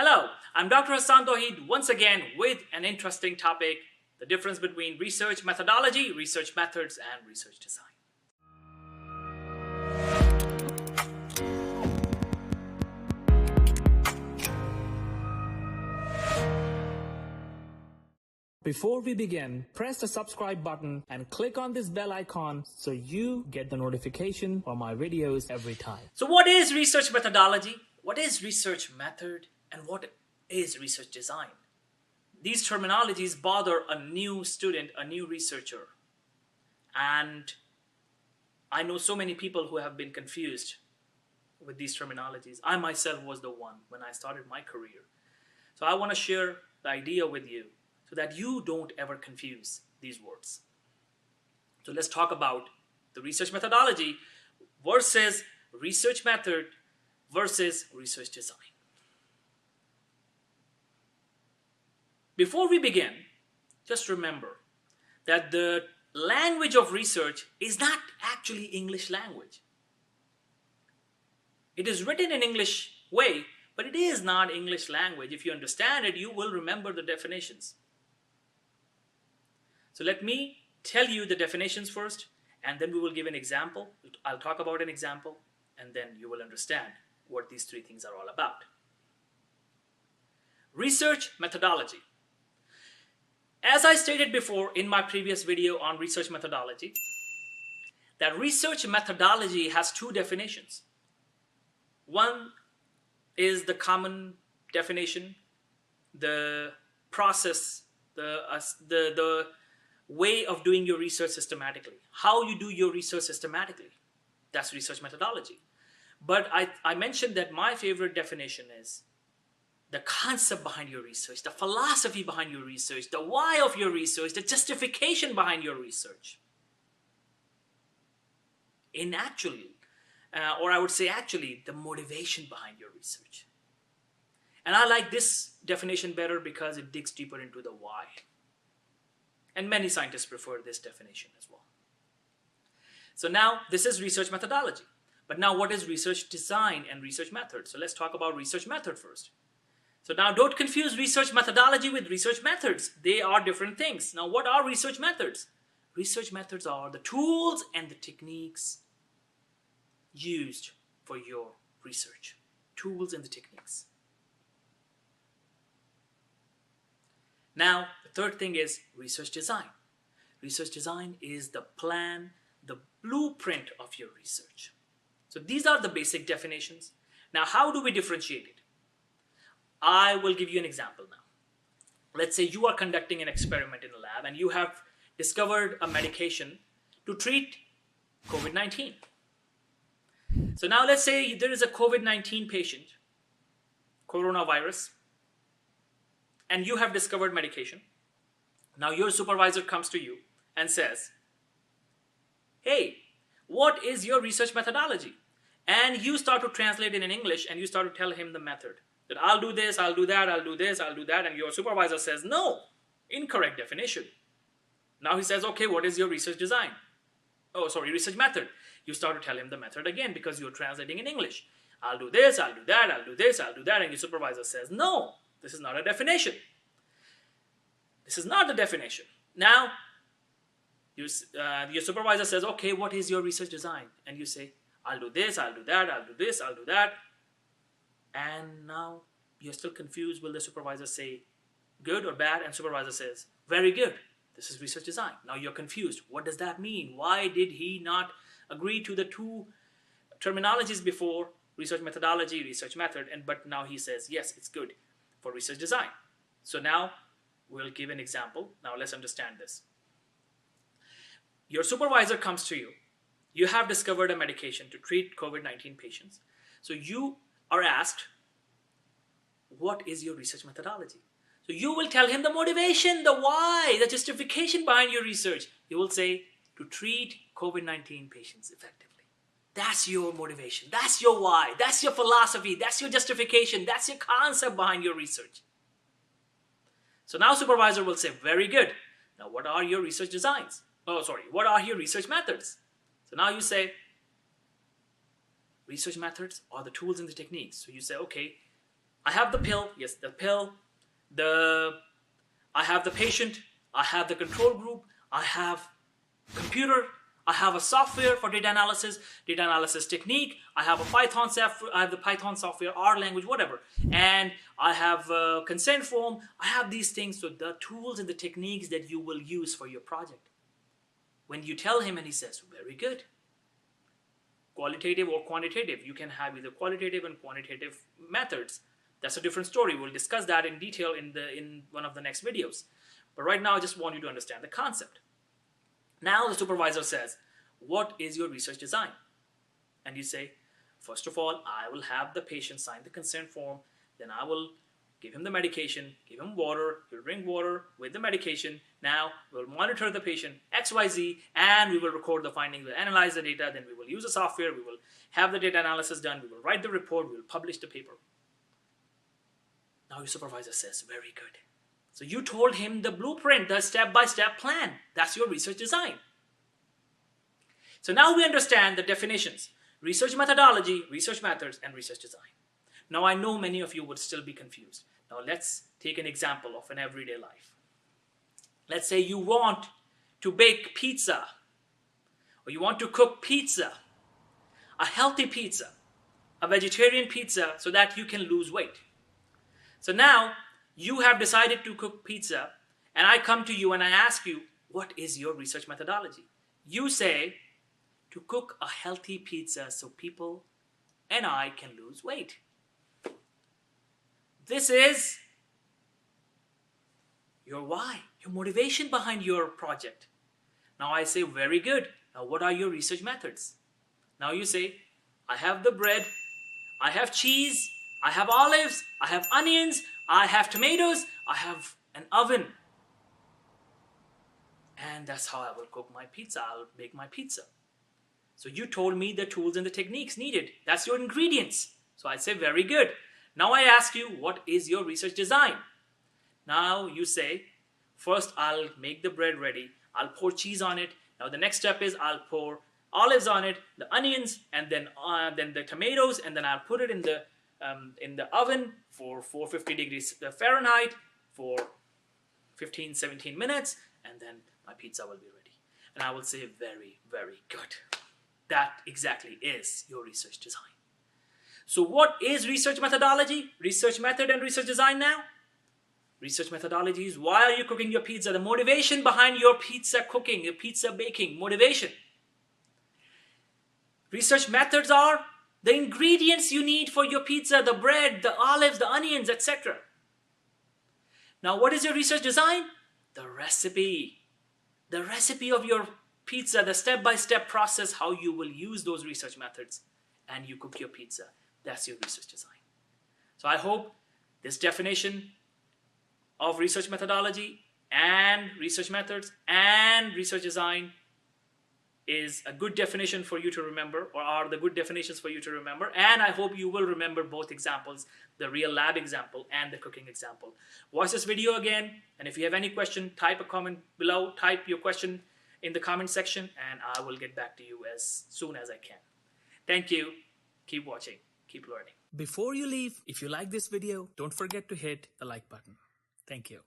Hello, I'm Dr. Hassan Tawheed once again with an interesting topic, the difference between research methodology, research methods, and research design. Before we begin, press the subscribe button and click on this bell icon so you get the notification for my videos every time. So what is research methodology? What is research method? And what is research design? These terminologies bother a new student, a new researcher. And I know so many people who have been confused with these terminologies. I myself was the one when I started my career. So I want to share the idea with you so that you don't ever confuse these words. So let's talk about the research methodology versus research method versus research design. Before we begin, just remember that the language of research is not actually English language. It is written in English way, but it is not English language. If you understand it, you will remember the definitions. So let me tell you the definitions first, and then we will give an example. I'll talk about an example, and then you will understand what these three things are all about. Research methodology. As I stated before in my previous video on research methodology, that research methodology has two definitions. One is the common definition, the process, the way of doing your research systematically, how you do your research systematically. That's research methodology. But I mentioned that my favorite definition is the concept behind your research, the philosophy behind your research, the why of your research, the justification behind your research. I would say actually, the motivation behind your research. And I like this definition better because it digs deeper into the why. And many scientists prefer this definition as well. So now this is research methodology. But now what is research design and research method? So let's talk about research method first. So now don't confuse research methodology with research methods. They are different things. Now what are research methods? Research methods are the tools and the techniques used for your research. Tools and the techniques. Now, the third thing is research design. Research design is the plan, the blueprint of your research. So these are the basic definitions. Now, how do we differentiate it? I will give you an example now. Let's say you are conducting an experiment in a lab and you have discovered a medication to treat COVID-19. So now let's say there is a COVID-19 patient, coronavirus, and you have discovered medication. Now your supervisor comes to you and says, hey, what is your research methodology? And you start to translate it in English and you start to tell him the method. That I'll do this, I'll do that, I'll do this, I'll do that. And your supervisor says, no, incorrect definition. Now he says, okay, what is your research design? Research method. You start to tell him the method again because you're translating in English. I'll do this, I'll do that, I'll do this, I'll do that. And your supervisor says, no. This is not a definition. This is not the definition. Now, your supervisor says, okay, what is your research design? And you say, I'll do this, I'll do that, I'll do this, I'll do that. And now you're still confused. Will the supervisor say good or bad? And supervisor says, very good. This is research design. Now you're confused. What does that mean? Why did he not agree to the two terminologies before, research methodology, research method, but now he says, yes, it's good for research design. So now we'll give an example. Now let's understand this. Your supervisor comes to you. You have discovered a medication to treat COVID-19 patients. So you are asked, what is your research methodology? So you will tell him the motivation, the why, the justification behind your research. You will say, to treat COVID-19 patients effectively. That's your motivation. That's your why. That's your philosophy. That's your justification. That's your concept behind your research. So now supervisor will say, very good. Now what are your research designs? What are your research methods? So now you say, research methods are the tools and the techniques. So you say, okay, I have the pill, yes, the pill, I have the patient, I have the control group, I have computer, I have a software for data analysis technique, I have a Python software, I have the Python software, R language, whatever, and I have a consent form. I have these things, so the tools and the techniques that you will use for your project. When you tell him and he says, very good, qualitative or quantitative, you can have either qualitative and quantitative methods. That's a different story. We'll discuss that in detail in one of the next videos. But right now, I just want you to understand the concept. Now the supervisor says, what is your research design? And you say, first of all, I will have the patient sign the consent form. Then I will give him the medication, give him water, he'll drink water with the medication. Now we'll monitor the patient XYZ, and we will record the findings, we'll analyze the data, then we will use the software, we will have the data analysis done, we will write the report, we will publish the paper. Now your supervisor says, very good. So you told him the blueprint, the step-by-step plan. That's your research design. So now we understand the definitions: research methodology, research methods, and research design. Now I know many of you would still be confused. Now let's take an example of an everyday life. Let's say you want to bake pizza, or you want to cook pizza, a healthy pizza, a vegetarian pizza, so that you can lose weight. So now you have decided to cook pizza, and I come to you and I ask you, what is your research methodology? You say, to cook a healthy pizza so people and I can lose weight. This is your why, your motivation behind your project. Now I say, very good. Now what are your research methods? Now you say, I have the bread, I have cheese, I have olives, I have onions, I have tomatoes, I have an oven. And that's how I will cook my pizza. I'll bake my pizza. So you told me the tools and the techniques needed. That's your ingredients. So I say, very good. Now I ask you, what is your research design? Now you say, first I'll make the bread ready. I'll pour cheese on it. Now the next step is I'll pour olives on it, the onions, and then the tomatoes, and then I'll put it in the oven for 450 degrees Fahrenheit for 15-17 minutes, and then my pizza will be ready. And I will say, very, very good. That exactly is your research design. So what is research methodology, research method, and research design now? Research methodology is why are you cooking your pizza, the motivation behind your pizza cooking, your pizza baking, motivation. Research methods are the ingredients you need for your pizza, the bread, the olives, the onions, etc. Now what is your research design? The recipe. The recipe of your pizza, the step-by-step process, how you will use those research methods and you cook your pizza. That's your research design. So I hope this definition of research methodology and research methods and research design is a good definition for you to remember, or are the good definitions for you to remember. And I hope you will remember both examples, the real lab example and the cooking example. Watch this video again, and if you have any question, type a comment below, type your question in the comment section, and I will get back to you as soon as I can. Thank you. Keep watching. Keep learning. Before you leave, if you like this video, don't forget to hit the like button. Thank you.